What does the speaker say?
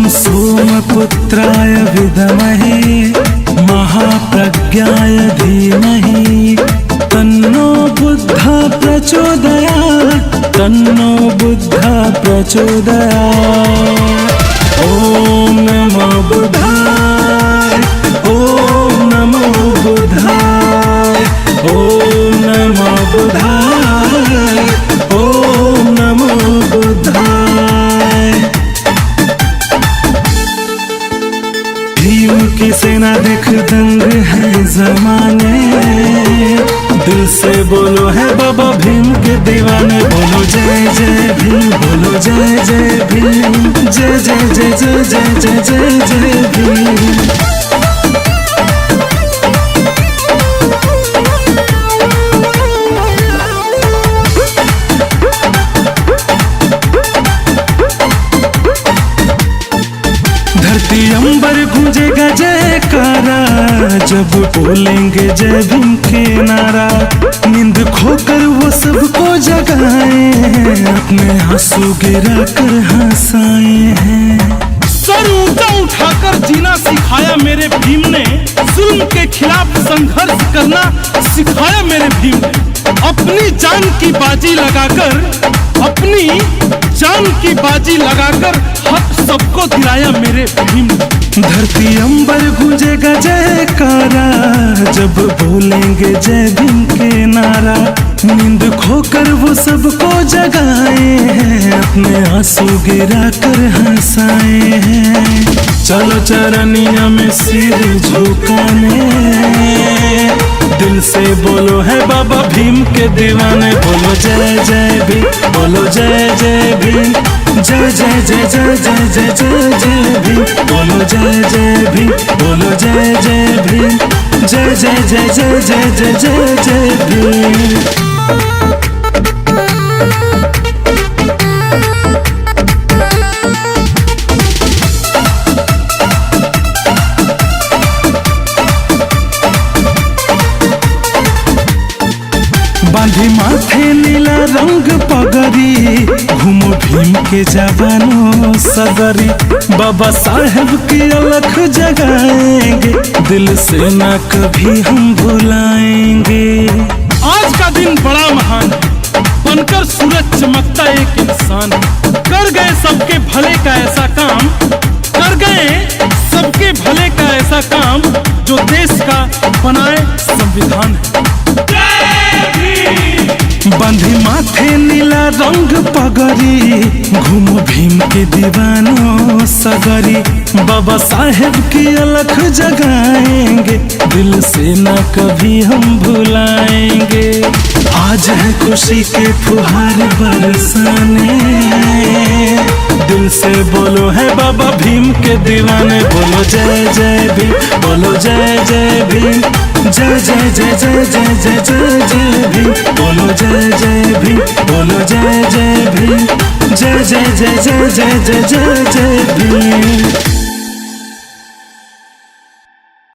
सोमपुत्राय विद्महे महाप्रज्ञाय धीमहि तन्नो बुद्धः प्रचोदयात् तन्नो बुद्धः प्रचोदयात्। ॐ नमो बुद्धाय ॐ नमो बुद्धाय ॐ नमो बुद्धाय ॐ नमो बुद्धाय। भीम की सेना देख दंग है जमाने, दिल से बोलो है बाबा भीम के दीवाने। बोलो जय जय भीम, बोलो जय जय भीम, जय जय जय जय जय जय जय जय भीम। धरती अंबर गूंजेगा जयकारा जब बोलेंगे जय भीम के नारा। नींद खोकर वो सबको जगाए हैं, अपने आंसू गिरा कर हंसाए हैं। सर ऊंचा उठाकर जीना सिखाया मेरे भीम ने, जुल्म के खिलाफ संघर्ष करना सिखाया मेरे भीम ने। अपनी जान की बाजी लगाकर, अपनी जान की बाजी लगाकर हक सबको दिलाया मेरे भीम ने। धरती अंबर गूंजेगा जयकारा जब बोलेंगे जय भीम के नारा। नींद खोकर वो सबको जगाए हैं, अपने आंसू गिरा कर हंसाए हैं। चलो चरनिया में सिर झुकाने, दिल से बोलो है बाबा भीम के दीवाने। बोलो जय जय भीम, बोलो जय जय भीम, जय जय जय जय जय जय जय जय भीम। बोलो जय जय भीम, बोलो जय जय भीम, जय जय जय जय जय जय जय जय भीम। बांधी माथे नीला रंग पगड़ी, घूमो भीम के जवानों सगरी। बाबा साहेब की अलख जगाएंगे, दिल से ना कभी हम भुलाएंगे। आज का दिन बड़ा महान है, बनकर सूरज चमकता एक इंसान। कर गए सबके भले का ऐसा काम, कर गए सबके भले का ऐसा काम, जो देश का बनाए संविधान है। बांधी माथे नीला रंग पगड़ी, घूमो भीम के दीवानों सगरी। बाबा साहेब की अलख जगाएंगे, दिल से ना कभी हम भुलाएंगे। आज है खुशी के फुहार बरसाने, दिल से बोलो है बाबा भीम के दीवाने। बोलो जय जय भीम, बोलो जय जय भीम, जय जय जय जय जय जय जय जय भीम। बोलो जय जय भीम, बोलो जय जय भीम, जय जय जय जय जय जय जय जय भीम।